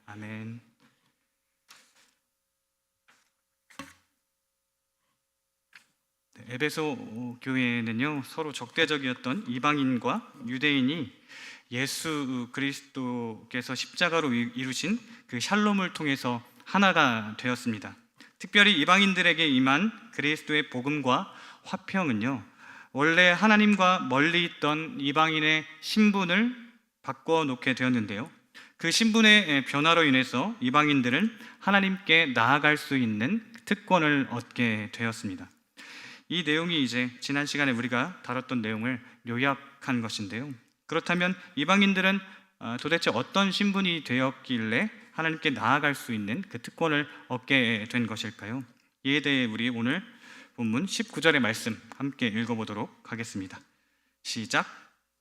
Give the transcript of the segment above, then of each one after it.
아멘. 에베소 교회는요, 서로 적대적이었던 이방인과 유대인이 예수 그리스도께서 십자가로 이루신 그 샬롬을 통해서 하나가 되었습니다. 특별히 이방인들에게 임한 그리스도의 복음과 화평은요, 원래 하나님과 멀리 있던 이방인의 신분을 바꿔놓게 되었는데요, 그 신분의 변화로 인해서 이방인들은 하나님께 나아갈 수 있는 특권을 얻게 되었습니다. 이 내용이 이제 지난 시간에 우리가 다뤘던 내용을 요약한 것인데요, 그렇다면 이방인들은 도대체 어떤 신분이 되었길래 하나님께 나아갈 수 있는 그 특권을 얻게 된 것일까요? 이에 대해 우리 오늘 본문 19절의 말씀 함께 읽어보도록 하겠습니다. 시작.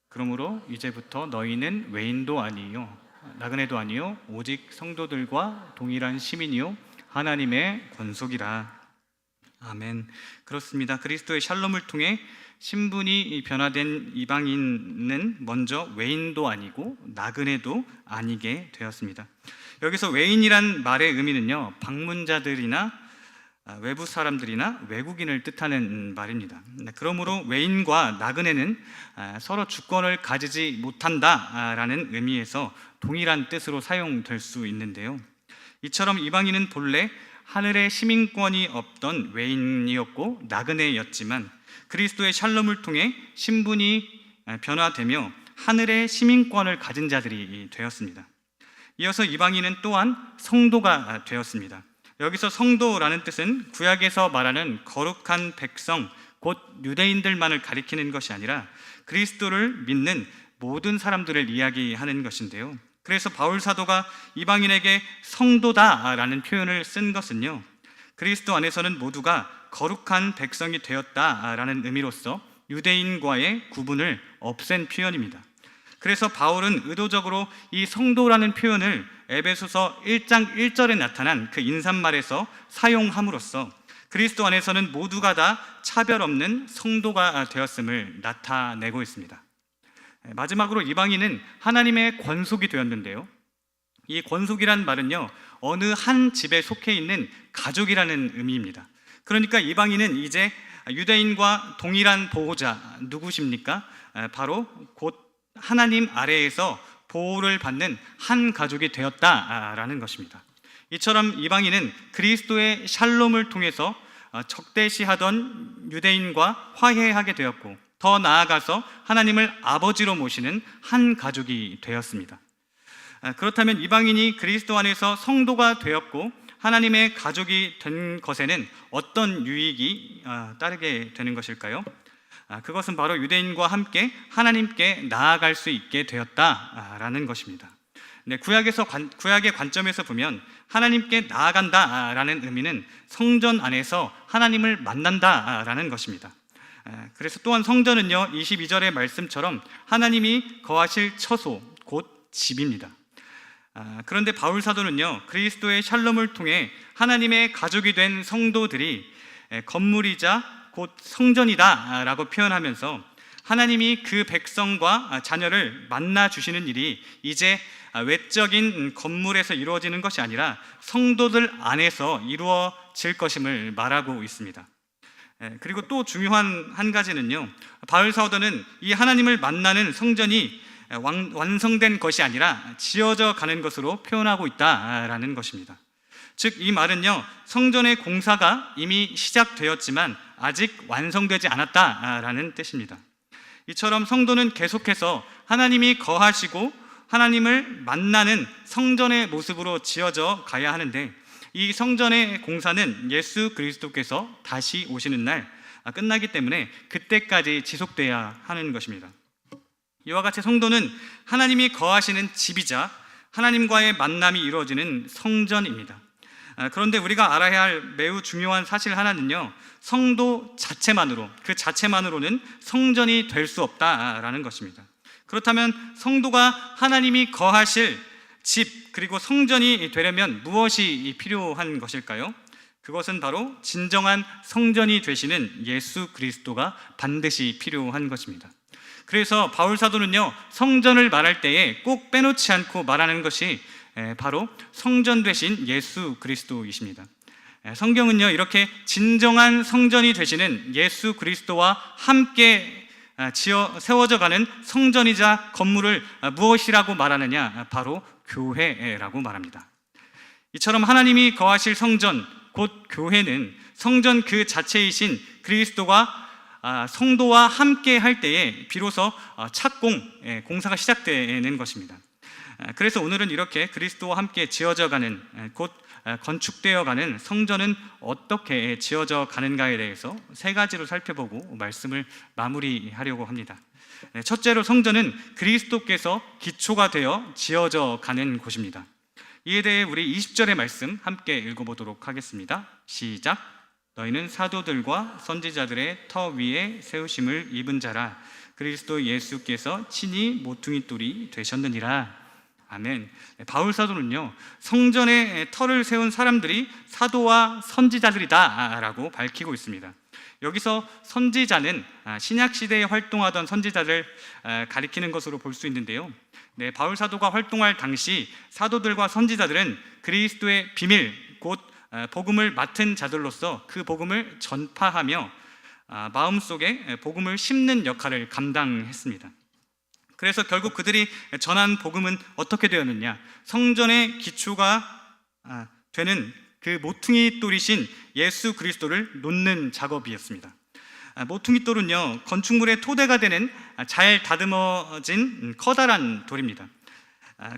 그러므로 이제부터 너희는 외인도 아니요 나그네도 아니요 오직 성도들과 동일한 시민이요 하나님의 권속이라. 아멘. 그렇습니다. 그리스도의 샬롬을 통해 신분이 변화된 이방인은 먼저 외인도 아니고 나그네도 아니게 되었습니다. 여기서 외인이란 말의 의미는요, 방문자들이나 외부 사람들이나 외국인을 뜻하는 말입니다. 그러므로 외인과 나그네는 서로 주권을 가지지 못한다라는 의미에서 동일한 뜻으로 사용될 수 있는데요, 이처럼 이방인은 본래 하늘의 시민권이 없던 외인이었고 나그네였지만 그리스도의 샬롬을 통해 신분이 변화되며 하늘의 시민권을 가진 자들이 되었습니다. 이어서 이방인은 또한 성도가 되었습니다. 여기서 성도라는 뜻은 구약에서 말하는 거룩한 백성, 곧 유대인들만을 가리키는 것이 아니라 그리스도를 믿는 모든 사람들을 이야기하는 것인데요, 그래서 바울 사도가 이방인에게 성도다라는 표현을 쓴 것은요, 그리스도 안에서는 모두가 거룩한 백성이 되었다라는 의미로서 유대인과의 구분을 없앤 표현입니다. 그래서 바울은 의도적으로 이 성도라는 표현을 에베소서 1장 1절에 나타난 그 인사말에서 사용함으로써 그리스도 안에서는 모두가 다 차별 없는 성도가 되었음을 나타내고 있습니다. 마지막으로 이방인은 하나님의 권속이 되었는데요, 이 권속이란 말은요, 어느 한 집에 속해 있는 가족이라는 의미입니다. 그러니까 이방인은 이제 유대인과 동일한 보호자, 누구십니까? 바로 곧 하나님 아래에서 보호를 받는 한 가족이 되었다라는 것입니다. 이처럼 이방인은 그리스도의 샬롬을 통해서 적대시하던 유대인과 화해하게 되었고, 더 나아가서 하나님을 아버지로 모시는 한 가족이 되었습니다. 그렇다면 이방인이 그리스도 안에서 성도가 되었고 하나님의 가족이 된 것에는 어떤 유익이 따르게 되는 것일까요? 그것은 바로 유대인과 함께 하나님께 나아갈 수 있게 되었다라는 것입니다. 구약의 관점에서 보면 하나님께 나아간다라는 의미는 성전 안에서 하나님을 만난다라는 것입니다. 그래서 또한 성전은요, 22절의 말씀처럼 하나님이 거하실 처소, 곧 집입니다. 그런데 바울 사도는요, 그리스도의 샬롬을 통해 하나님의 가족이 된 성도들이 건물이자 곧 성전이다 라고 표현하면서 하나님이 그 백성과 자녀를 만나 주시는 일이 이제 외적인 건물에서 이루어지는 것이 아니라 성도들 안에서 이루어질 것임을 말하고 있습니다. 그리고 또 중요한 한 가지는요, 바울 사도는 이 하나님을 만나는 성전이 완성된 것이 아니라 지어져 가는 것으로 표현하고 있다라는 것입니다. 즉 이 말은요, 성전의 공사가 이미 시작되었지만 아직 완성되지 않았다라는 뜻입니다. 이처럼 성도는 계속해서 하나님이 거하시고 하나님을 만나는 성전의 모습으로 지어져 가야 하는데, 이 성전의 공사는 예수 그리스도께서 다시 오시는 날 끝나기 때문에 그때까지 지속돼야 하는 것입니다. 이와 같이 성도는 하나님이 거하시는 집이자 하나님과의 만남이 이루어지는 성전입니다. 그런데 우리가 알아야 할 매우 중요한 사실 하나는요, 성도 자체만으로, 그 자체만으로는 성전이 될 수 없다라는 것입니다. 그렇다면 성도가 하나님이 거하실 집, 그리고 성전이 되려면 무엇이 필요한 것일까요? 그것은 바로 진정한 성전이 되시는 예수 그리스도가 반드시 필요한 것입니다. 그래서 바울 사도는요, 성전을 말할 때에 꼭 빼놓지 않고 말하는 것이 바로 성전 되신 예수 그리스도이십니다. 성경은요, 이렇게 진정한 성전이 되시는 예수 그리스도와 함께 세워져 가는 성전이자 건물을 무엇이라고 말하느냐? 바로 교회라고 말합니다. 이처럼 하나님이 거하실 성전, 곧 교회는 성전 그 자체이신 그리스도가 성도와 함께 할 때에 비로소 착공, 공사가 시작되는 것입니다. 그래서 오늘은 이렇게 그리스도와 함께 지어져 가는, 곧 건축되어 가는 성전은 어떻게 지어져 가는가에 대해서 세 가지로 살펴보고 말씀을 마무리하려고 합니다. 첫째로, 성전은 그리스도께서 기초가 되어 지어져 가는 곳입니다. 이에 대해 우리 20절의 말씀 함께 읽어보도록 하겠습니다. 시작. 너희는 사도들과 선지자들의 터 위에 세우심을 입은 자라. 그리스도 예수께서 친히 모퉁이 돌이 되셨느니라. 아멘. 바울 사도는요, 성전에 터를 세운 사람들이 사도와 선지자들이다 라고 밝히고 있습니다. 여기서 선지자는 신약 시대에 활동하던 선지자를 가리키는 것으로 볼 수 있는데요, 바울 사도가 활동할 당시 사도들과 선지자들은 그리스도의 비밀, 곧 복음을 맡은 자들로서 그 복음을 전파하며 마음속에 복음을 심는 역할을 감당했습니다. 그래서 결국 그들이 전한 복음은 어떻게 되었느냐? 성전의 기초가 되는 그 모퉁이 돌이신 예수 그리스도를 놓는 작업이었습니다. 모퉁이 돌은요, 건축물의 토대가 되는 잘 다듬어진 커다란 돌입니다.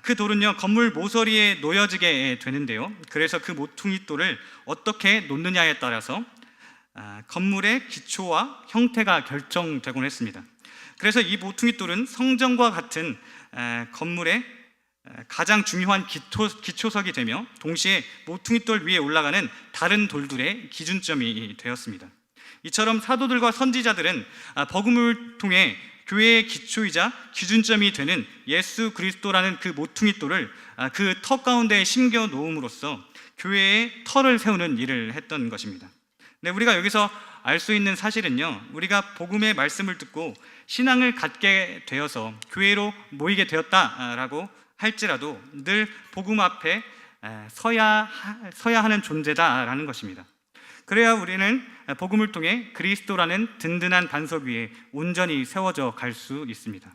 그 돌은요, 건물 모서리에 놓여지게 되는데요, 그래서 그 모퉁이 돌을 어떻게 놓느냐에 따라서 건물의 기초와 형태가 결정되곤 했습니다. 그래서 이 모퉁이 돌은 성전과 같은 건물의 가장 중요한 기초석이 되며, 동시에 모퉁이 돌 위에 올라가는 다른 돌들의 기준점이 되었습니다. 이처럼 사도들과 선지자들은 복음을 통해 교회의 기초이자 기준점이 되는 예수 그리스도라는 그 모퉁이 돌을 그 터 가운데에 심겨 놓음으로써 교회의 터를 세우는 일을 했던 것입니다. 우리가 여기서 알 수 있는 사실은요, 우리가 복음의 말씀을 듣고 신앙을 갖게 되어서 교회로 모이게 되었다라고 할지라도 늘 복음 앞에 서야 하는 존재다라는 것입니다. 그래야 우리는 복음을 통해 그리스도라는 든든한 반석 위에 온전히 세워져 갈 수 있습니다.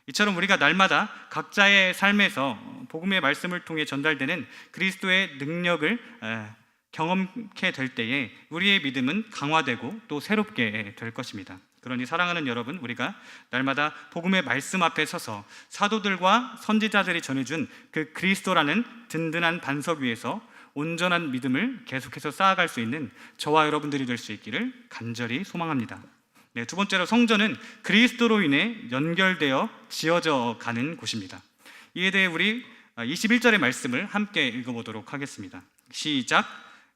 이처럼 우리가 날마다 각자의 삶에서 복음의 말씀을 통해 전달되는 그리스도의 능력을 경험케 될 때에 우리의 믿음은 강화되고 또 새롭게 될 것입니다. 그러니 사랑하는 여러분, 우리가 날마다 복음의 말씀 앞에 서서 사도들과 선지자들이 전해준 그 그리스도라는 든든한 반석 위에서 온전한 믿음을 계속해서 쌓아갈 수 있는 저와 여러분들이 될 수 있기를 간절히 소망합니다. 두 번째로, 성전은 그리스도로 인해 연결되어 지어져 가는 곳입니다. 이에 대해 우리 21절의 말씀을 함께 읽어보도록 하겠습니다. 시작.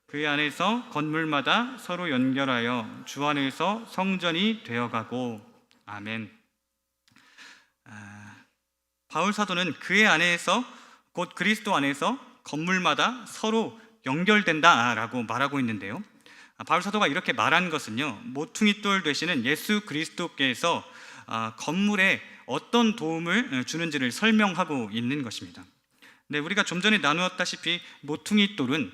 그 안에서 건물마다 서로 연결하여 주 안에서 성전이 되어가고. 아멘. 바울 사도는 그의 안에서, 곧 그리스도 안에서 건물마다 서로 연결된다라고 말하고 있는데요, 바울 사도가 이렇게 말한 것은요, 모퉁이 돌 되시는 예수 그리스도께서 건물에 어떤 도움을 주는지를 설명하고 있는 것입니다. 우리가 좀 전에 나누었다시피 모퉁이 돌은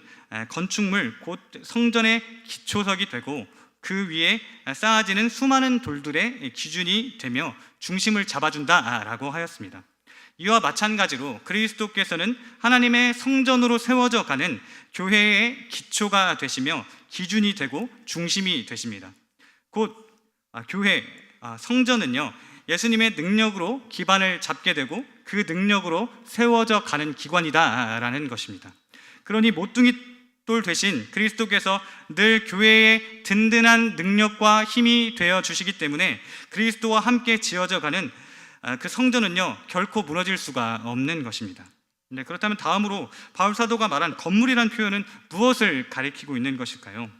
건축물, 곧 성전의 기초석이 되고 그 위에 쌓아지는 수많은 돌들의 기준이 되며 중심을 잡아준다라고 하였습니다. 이와 마찬가지로 그리스도께서는 하나님의 성전으로 세워져 가는 교회의 기초가 되시며 기준이 되고 중심이 되십니다. 곧 교회, 성전은요, 예수님의 능력으로 기반을 잡게 되고 그 능력으로 세워져 가는 기관이다라는 것입니다. 그러니 모퉁이 돌 되신 그리스도께서 늘 교회의 든든한 능력과 힘이 되어 주시기 때문에 그리스도와 함께 지어져 가는 그 성전은요, 결코 무너질 수가 없는 것입니다. 그렇다면 다음으로 바울 사도가 말한 건물이란 표현은 무엇을 가리키고 있는 것일까요?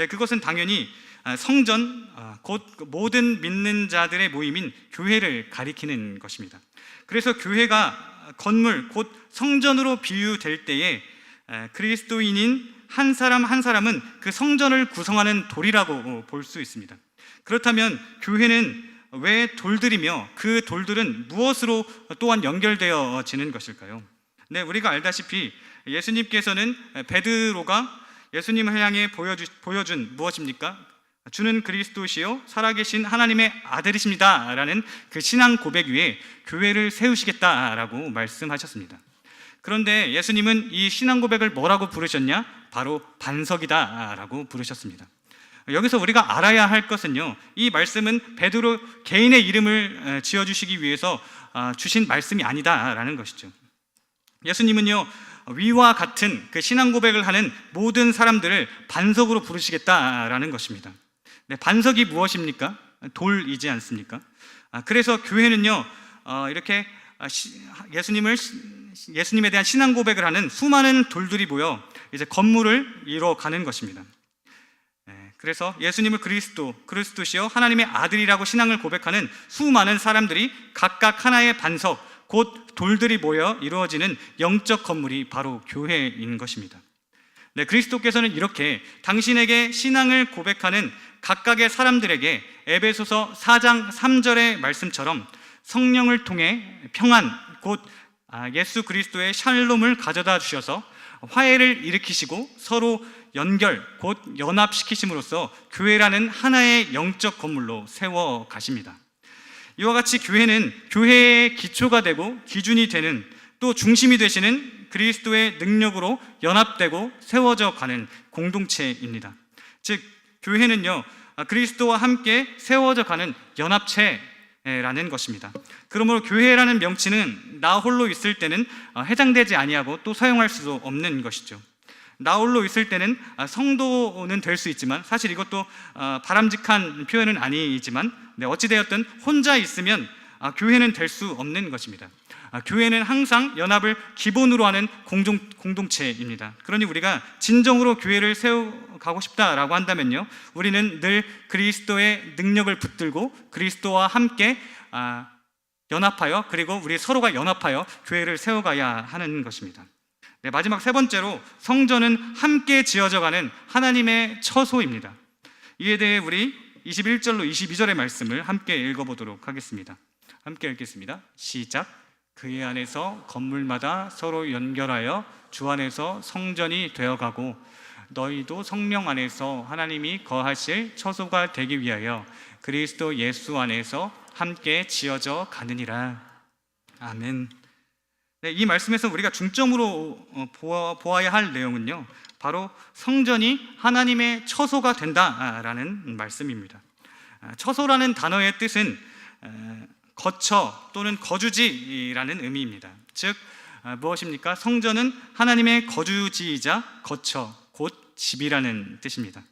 그것은 당연히 성전, 곧 모든 믿는 자들의 모임인 교회를 가리키는 것입니다. 그래서 교회가 건물, 곧 성전으로 비유될 때에 그리스도인인 한 사람 한 사람은 그 성전을 구성하는 돌이라고 볼 수 있습니다. 그렇다면 교회는 왜 돌들이며 그 돌들은 무엇으로 또한 연결되어지는 것일까요? 네, 우리가 알다시피 예수님께서는 베드로가 예수님을 향해 보여준 무엇입니까? 주는 그리스도시요 살아계신 하나님의 아들이십니다 라는 그 신앙 고백 위에 교회를 세우시겠다라고 말씀하셨습니다. 그런데 예수님은 이 신앙 고백을 뭐라고 부르셨냐? 바로 반석이다 라고 부르셨습니다. 여기서 우리가 알아야 할 것은요, 이 말씀은 베드로 개인의 이름을 지어주시기 위해서 주신 말씀이 아니다 라는 것이죠. 예수님은요, 위와 같은 그 신앙 고백을 하는 모든 사람들을 반석으로 부르시겠다라는 것입니다. 네, 반석이 무엇입니까? 돌이지 않습니까? 그래서 교회는요, 이렇게 예수님에 대한 신앙 고백을 하는 수많은 돌들이 모여 이제 건물을 이뤄가는 것입니다. 그래서 예수님을 그리스도시요 하나님의 아들이라고 신앙을 고백하는 수많은 사람들이 각각 하나의 반석, 곧 돌들이 모여 이루어지는 영적 건물이 바로 교회인 것입니다. 네, 그리스도께서는 이렇게 당신에게 신앙을 고백하는 각각의 사람들에게 에베소서 4장 3절의 말씀처럼 성령을 통해 평안, 곧 예수 그리스도의 샬롬을 가져다 주셔서 화해를 일으키시고 서로 연결, 곧 연합시키심으로써 교회라는 하나의 영적 건물로 세워 가십니다. 이와 같이 교회는 교회의 기초가 되고 기준이 되는, 또 중심이 되시는 그리스도의 능력으로 연합되고 세워져 가는 공동체입니다. 즉 교회는요, 그리스도와 함께 세워져 가는 연합체라는 것입니다. 그러므로 교회라는 명칭은 나 홀로 있을 때는 해당되지 아니하고 또 사용할 수도 없는 것이죠. 나 홀로 있을 때는 성도는 될 수 있지만, 사실 이것도 바람직한 표현은 아니지만, 어찌되었든 혼자 있으면 교회는 될 수 없는 것입니다. 교회는 항상 연합을 기본으로 하는 공동체입니다. 그러니 우리가 진정으로 교회를 세워가고 싶다라고 한다면요, 우리는 늘 그리스도의 능력을 붙들고 그리스도와 함께 연합하여, 그리고 우리 서로가 연합하여 교회를 세워가야 하는 것입니다. 네, 마지막 세 번째로, 성전은 함께 지어져가는 하나님의 처소입니다. 이에 대해 우리 21절로 22절의 말씀을 함께 읽어보도록 하겠습니다. 함께 읽겠습니다. 시작. 그의 안에서 건물마다 서로 연결하여 주 안에서 성전이 되어가고, 너희도 성령 안에서 하나님이 거하실 처소가 되기 위하여 그리스도 예수 안에서 함께 지어져 가느니라. 아멘. 네, 이 말씀에서 우리가 중점으로 보아야 할 내용은요, 바로 성전이 하나님의 처소가 된다라는 말씀입니다. 처소라는 단어의 뜻은 거처 또는 거주지라는 의미입니다. 즉 무엇입니까? 성전은 하나님의 거주지이자 거처, 곧 집이라는 뜻입니다.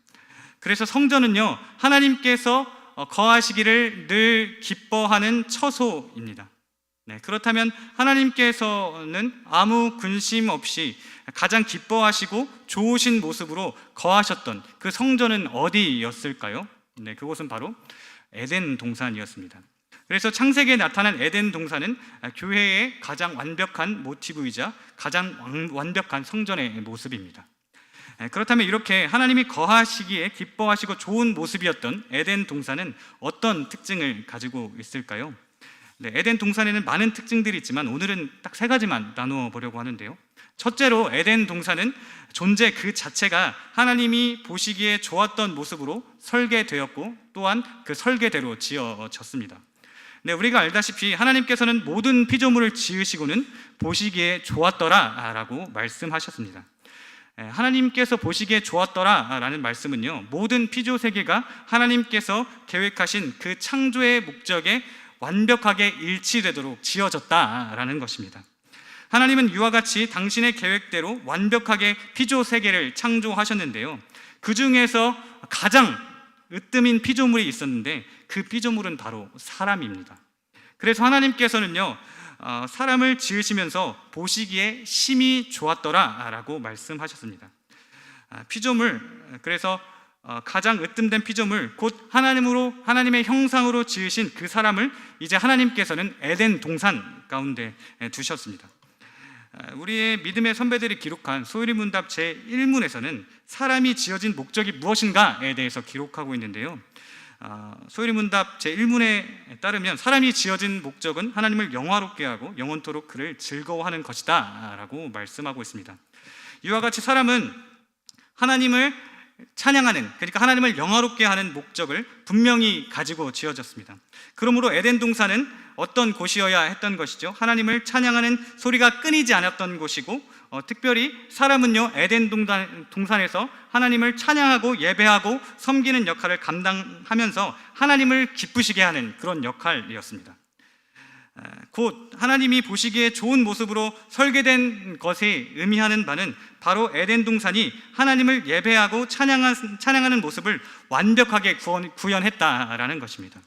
그래서 성전은요, 하나님께서 거하시기를 늘 기뻐하는 처소입니다. 네, 그렇다면 하나님께서는 아무 근심 없이 가장 기뻐하시고 좋으신 모습으로 거하셨던 그 성전은 어디였을까요? 네, 그곳은 바로 에덴 동산이었습니다. 그래서 창세기에 나타난 에덴 동산은 교회의 가장 완벽한 모티브이자 가장 완벽한 성전의 모습입니다. 그렇다면 이렇게 하나님이 거하시기에 기뻐하시고 좋은 모습이었던 에덴 동산은 어떤 특징을 가지고 있을까요? 네, 에덴 동산에는 많은 특징들이 있지만 오늘은 딱 세 가지만 나누어 보려고 하는데요. 첫째로, 에덴 동산은 존재 그 자체가 하나님이 보시기에 좋았던 모습으로 설계되었고, 또한 그 설계대로 지어졌습니다. 네, 우리가 알다시피 하나님께서는 모든 피조물을 지으시고는 보시기에 좋았더라 라고 말씀하셨습니다. 하나님께서 보시기에 좋았더라 라는 말씀은요, 모든 피조 세계가 하나님께서 계획하신 그 창조의 목적에 완벽하게 일치되도록 지어졌다라는 것입니다. 하나님은 이와 같이 당신의 계획대로 완벽하게 피조 세계를 창조하셨는데요, 그 중에서 가장 으뜸인 피조물이 있었는데 그 피조물은 바로 사람입니다. 그래서 하나님께서는요, 사람을 지으시면서 보시기에 심히 좋았더라 라고 말씀하셨습니다. 피조물, 그래서 가장 으뜸된 피조물, 곧 하나님의 형상으로 지으신 그 사람을 이제 하나님께서는 에덴 동산 가운데 두셨습니다. 우리의 믿음의 선배들이 기록한 소유리문답 제1문에서는 사람이 지어진 목적이 무엇인가에 대해서 기록하고 있는데요, 소요리문답 제1문에 따르면 사람이 지어진 목적은 하나님을 영화롭게 하고 영원토록 그를 즐거워하는 것이다 라고 말씀하고 있습니다. 이와 같이 사람은 하나님을 찬양하는, 그러니까 하나님을 영화롭게 하는 목적을 분명히 가지고 지어졌습니다. 그러므로 에덴 동산은 어떤 곳이어야 했던 것이죠? 하나님을 찬양하는 소리가 끊이지 않았던 곳이고, 특별히 사람은요 에덴 동산에서 하나님을 찬양하고 예배하고 섬기는 역할을 감당하면서 하나님을 기쁘시게 하는 그런 역할이었습니다. 곧 하나님이 보시기에 좋은 모습으로 설계된 것에 의미하는 바는 바로 에덴 동산이 하나님을 예배하고 찬양하는 모습을 완벽하게 구현했다라는 것입니다.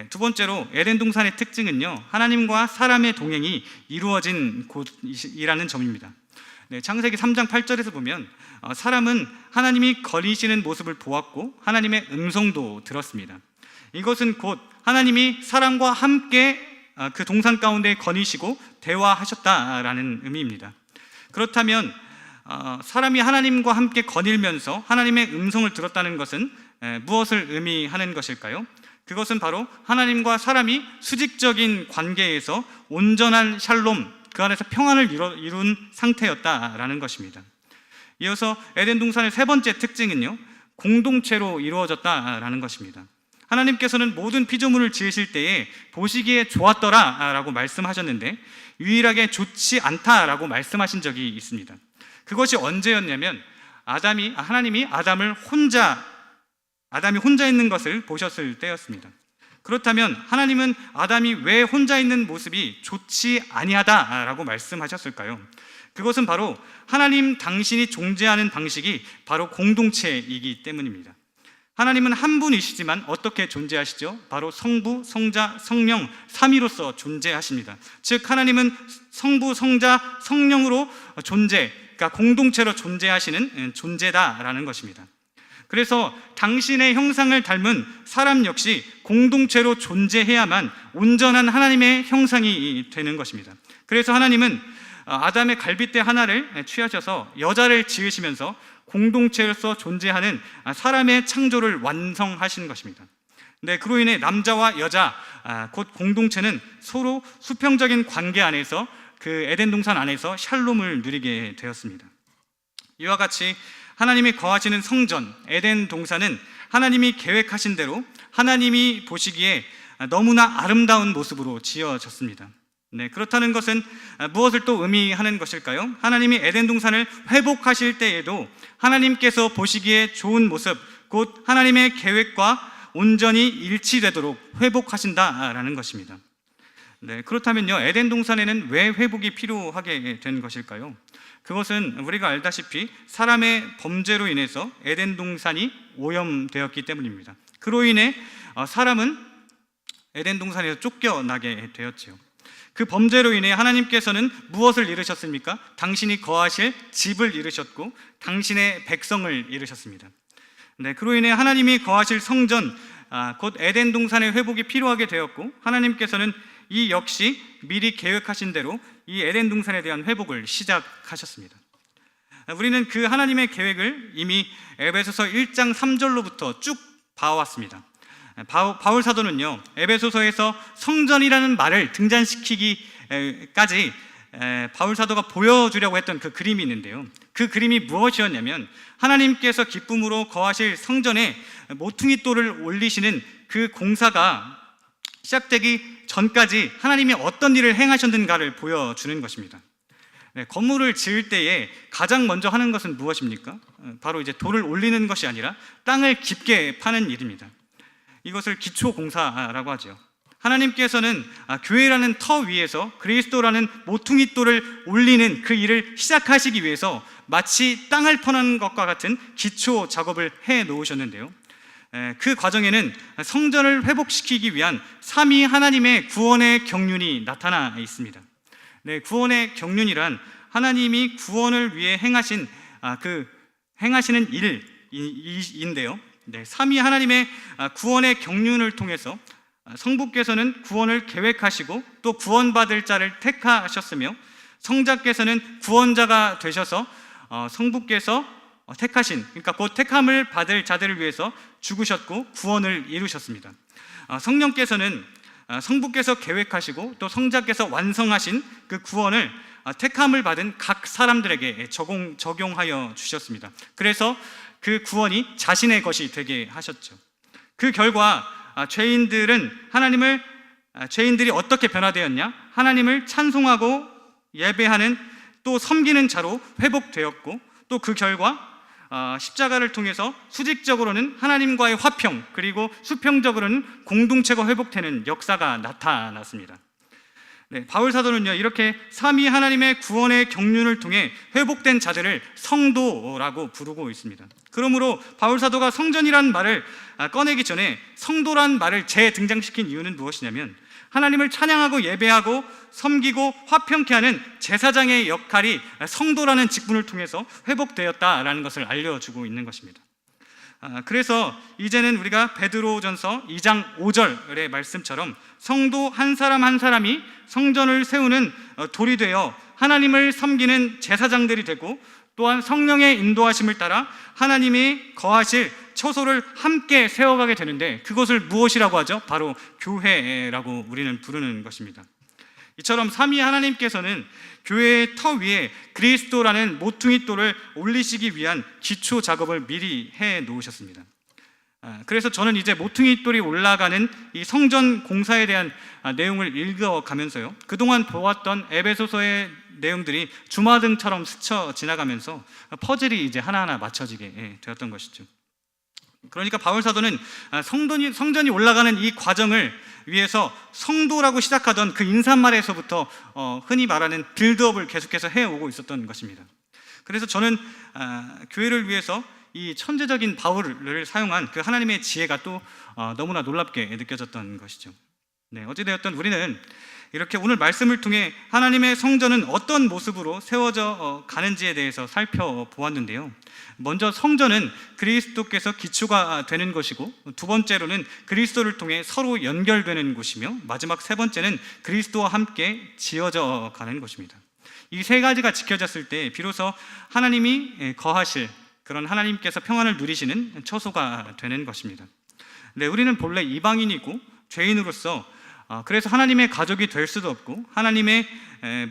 두 번째로 에덴 동산의 특징은요, 하나님과 사람의 동행이 이루어진 곳이라는 점입니다. 창세기 3장 8절에서 보면 사람은 하나님이 거니시는 모습을 보았고 하나님의 음성도 들었습니다. 이것은 곧 하나님이 사람과 함께 그 동산 가운데 거니시고 대화하셨다라는 의미입니다. 그렇다면 사람이 하나님과 함께 거닐면서 하나님의 음성을 들었다는 것은 무엇을 의미하는 것일까요? 그것은 바로 하나님과 사람이 수직적인 관계에서 온전한 샬롬, 그 안에서 평안을 이룬 상태였다라는 것입니다. 이어서 에덴 동산의 세 번째 특징은요, 공동체로 이루어졌다라는 것입니다. 하나님께서는 모든 피조물을 지으실 때에 보시기에 좋았더라 라고 말씀하셨는데 유일하게 좋지 않다라고 말씀하신 적이 있습니다. 그것이 언제였냐면 하나님이 아담이 혼자 있는 것을 보셨을 때였습니다. 그렇다면 하나님은 아담이 왜 혼자 있는 모습이 좋지 아니하다라고 말씀하셨을까요? 그것은 바로 하나님 당신이 존재하는 방식이 바로 공동체이기 때문입니다. 하나님은 한 분이시지만 어떻게 존재하시죠? 바로 성부, 성자, 성령, 삼위로서 존재하십니다. 즉 하나님은 성부, 성자, 성령으로 그러니까 공동체로 존재하시는 존재다라는 것입니다. 그래서 당신의 형상을 닮은 사람 역시 공동체로 존재해야만 온전한 하나님의 형상이 되는 것입니다. 그래서 하나님은 아담의 갈빗대 하나를 취하셔서 여자를 지으시면서 공동체로서 존재하는 사람의 창조를 완성하신 것입니다. 그로 인해 남자와 여자, 곧 공동체는 서로 수평적인 관계 안에서 그 에덴 동산 안에서 샬롬을 누리게 되었습니다. 이와 같이 하나님이 거하시는 성전 에덴 동산은 하나님이 계획하신 대로 하나님이 보시기에 너무나 아름다운 모습으로 지어졌습니다. 그렇다는 것은 무엇을 또 의미하는 것일까요? 하나님이 에덴 동산을 회복하실 때에도 하나님께서 보시기에 좋은 모습, 곧 하나님의 계획과 온전히 일치되도록 회복하신다라는 것입니다. 그렇다면요, 에덴 동산에는 왜 회복이 필요하게 된 것일까요? 그것은 우리가 알다시피 사람의 범죄로 인해서 에덴 동산이 오염되었기 때문입니다. 그로 인해 사람은 에덴 동산에서 쫓겨나게 되었지요. 그 범죄로 인해 하나님께서는 무엇을 이루셨습니까? 당신이 거하실 집을 이루셨고 당신의 백성을 이루셨습니다. 그로 인해 하나님이 거하실 성전, 곧 에덴 동산의 회복이 필요하게 되었고 하나님께서는 이 역시 미리 계획하신 대로 이 에덴 동산에 대한 회복을 시작하셨습니다. 우리는 그 하나님의 계획을 이미 에베소서 1장 3절로부터 쭉 봐왔습니다. 바울 사도는요, 에베소서에서 성전이라는 말을 등장시키기까지 바울 사도가 보여주려고 했던 그 그림이 있는데요, 그 그림이 무엇이었냐면 하나님께서 기쁨으로 거하실 성전에 모퉁이 돌을 올리시는 그 공사가 시작되기 전까지 하나님이 어떤 일을 행하셨는가를 보여주는 것입니다. 건물을 지을 때에 가장 먼저 하는 것은 무엇입니까? 바로 이제 돌을 올리는 것이 아니라 땅을 깊게 파는 일입니다. 이것을 기초공사라고 하죠. 하나님께서는 교회라는 터 위에서 그리스도라는 모퉁이 돌을 올리는 그 일을 시작하시기 위해서 마치 땅을 퍼는 것과 같은 기초 작업을 해 놓으셨는데요, 그 과정에는 성전을 회복시키기 위한 삼위 하나님의 구원의 경륜이 나타나 있습니다. 구원의 경륜이란 하나님이 구원을 위해 행하시는 일인데요, 삼위 하나님의 구원의 경륜을 통해서 성부께서는 구원을 계획하시고 또 구원받을 자를 택하셨으며 성자께서는 구원자가 되셔서 성부께서 택하신, 그러니까 곧 택함을 받을 자들을 위해서 죽으셨고 구원을 이루셨습니다. 성령께서는 성부께서 계획하시고 또 성자께서 완성하신 그 구원을 택함을 받은 각 사람들에게 적용하여 주셨습니다. 그래서 그 구원이 자신의 것이 되게 하셨죠. 그 결과 죄인들이 어떻게 변화되었냐? 하나님을 찬송하고 예배하는 또 섬기는 자로 회복되었고, 또 그 결과 십자가를 통해서 수직적으로는 하나님과의 화평, 그리고 수평적으로는 공동체가 회복되는 역사가 나타났습니다. 네, 바울 사도는요, 이렇게 삼위 하나님의 구원의 경륜을 통해 회복된 자들을 성도라고 부르고 있습니다. 그러므로 바울 사도가 성전이란 말을 꺼내기 전에 성도란 말을 재등장시킨 이유는 무엇이냐면, 하나님을 찬양하고 예배하고 섬기고 화평케 하는 제사장의 역할이 성도라는 직분을 통해서 회복되었다라는 것을 알려주고 있는 것입니다. 그래서 이제는 우리가 베드로전서 2장 5절의 말씀처럼 성도 한 사람 한 사람이 성전을 세우는 돌이 되어 하나님을 섬기는 제사장들이 되고, 또한 성령의 인도하심을 따라 하나님이 거하실 처소를 함께 세워가게 되는데, 그것을 무엇이라고 하죠? 바로 교회라고 우리는 부르는 것입니다. 이처럼 삼위 하나님께서는 교회의 터 위에 그리스도라는 모퉁이 돌을 올리시기 위한 기초 작업을 미리 해 놓으셨습니다. 그래서 저는 이제 모퉁이 돌이 올라가는 이 성전 공사에 대한 내용을 읽어가면서요, 그동안 보았던 에베소서의 내용들이 주마등처럼 스쳐 지나가면서 퍼즐이 이제 하나하나 맞춰지게 되었던 것이죠. 그러니까 바울 사도는 성전이 올라가는 이 과정을 위해서 성도라고 시작하던 그 인사말에서부터 흔히 말하는 빌드업을 계속해서 해오고 있었던 것입니다. 그래서 저는 교회를 위해서 이 천재적인 바울을 사용한 그 하나님의 지혜가 또 너무나 놀랍게 느껴졌던 것이죠. 네, 어찌되었든 우리는 이렇게 오늘 말씀을 통해 하나님의 성전은 어떤 모습으로 세워져 가는지에 대해서 살펴보았는데요. 먼저 성전은 그리스도께서 기초가 되는 것이고, 두 번째로는 그리스도를 통해 서로 연결되는 곳이며, 마지막 세 번째는 그리스도와 함께 지어져 가는 곳입니다. 이 세 가지가 지켜졌을 때 비로소 하나님이 거하실, 그런 하나님께서 평안을 누리시는 처소가 되는 것입니다. 네, 우리는 본래 이방인이고 죄인으로서 그래서 하나님의 가족이 될 수도 없고 하나님의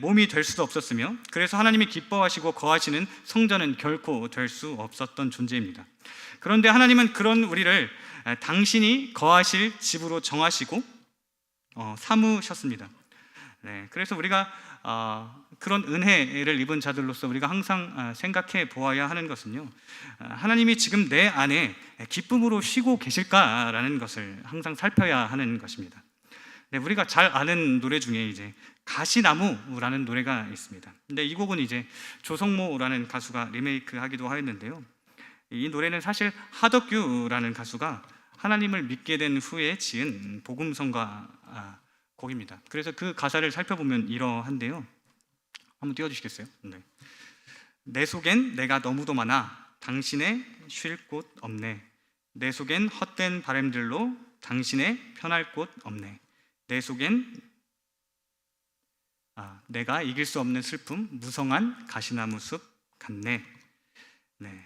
몸이 될 수도 없었으며, 그래서 하나님이 기뻐하시고 거하시는 성전은 결코 될 수 없었던 존재입니다. 그런데 하나님은 그런 우리를 당신이 거하실 집으로 정하시고 삼으셨습니다. 네, 그래서 우리가 그런 은혜를 입은 자들로서 우리가 항상 생각해 보아야 하는 것은요, 하나님이 지금 내 안에 기쁨으로 쉬고 계실까라는 것을 항상 살펴야 하는 것입니다. 네, 우리가 잘 아는 노래 중에 이제 가시나무라는 노래가 있습니다. 근데 이 곡은 이제 조성모라는 가수가 리메이크하기도 하였는데요. 이 노래는 사실 하덕규라는 가수가 하나님을 믿게 된 후에 지은 복음성가 곡입니다. 그래서 그 가사를 살펴보면 이러한데요. 한번 띄워주시겠어요? 네. 내 속엔 내가 너무도 많아 당신의 쉴 곳 없네. 내 속엔 헛된 바람들로 당신의 편할 곳 없네. 내 속엔 내가 이길 수 없는 슬픔, 무성한 가시나무 숲 같네. 네.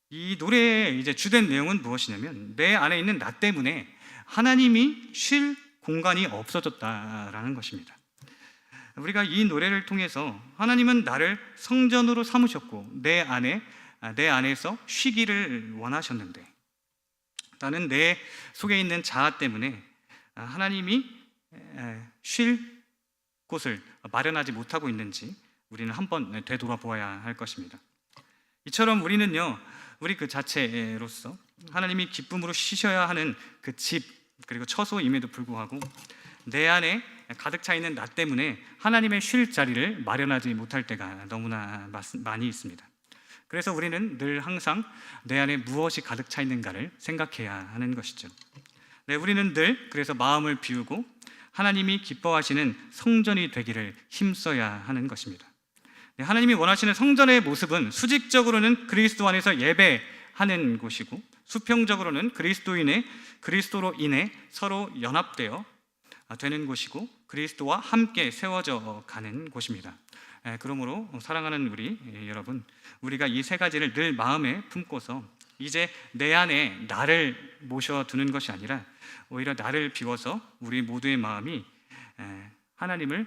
이 노래의 이제 주된 내용은 무엇이냐면, 내 안에 있는 나 때문에 하나님이 쉴 공간이 없어졌다라는 것입니다. 우리가 이 노래를 통해서 하나님은 나를 성전으로 삼으셨고 내 안에서 쉬기를 원하셨는데, 나는 내 속에 있는 자아 때문에 하나님이 쉴 곳을 마련하지 못하고 있는지 우리는 한번 되돌아보아야 할 것입니다. 이처럼 우리는요, 우리 그 자체로서 하나님이 기쁨으로 쉬셔야 하는 그 집, 그리고 처소임에도 불구하고 내 안에 가득 차 있는 나 때문에 하나님의 쉴 자리를 마련하지 못할 때가 너무나 많이 있습니다. 그래서 우리는 늘 항상 내 안에 무엇이 가득 차 있는가를 생각해야 하는 것이죠. 네, 우리는 늘 그래서 마음을 비우고 하나님이 기뻐하시는 성전이 되기를 힘써야 하는 것입니다. 네, 하나님이 원하시는 성전의 모습은 수직적으로는 그리스도 안에서 예배하는 곳이고, 수평적으로는 그리스도로 인해 서로 연합되어 되는 곳이고, 그리스도와 함께 세워져 가는 곳입니다. 그러므로 사랑하는 우리 여러분, 우리가 이 세 가지를 늘 마음에 품고서 이제 내 안에 나를 모셔두는 것이 아니라 오히려 나를 비워서 우리 모두의 마음이 하나님을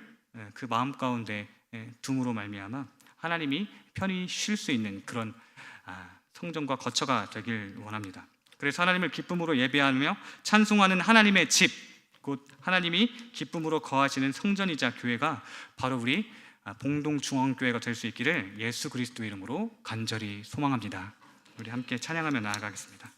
그 마음 가운데 둠으로 말미암아 하나님이 편히 쉴 수 있는 그런 성전과 거처가 되길 원합니다. 그래서 하나님을 기쁨으로 예배하며 찬송하는 하나님의 집, 곧 하나님이 기쁨으로 거하시는 성전이자 교회가 바로 우리 봉동중앙교회가 될 수 있기를 예수 그리스도 이름으로 간절히 소망합니다. 우리 함께 찬양하며 나아가겠습니다.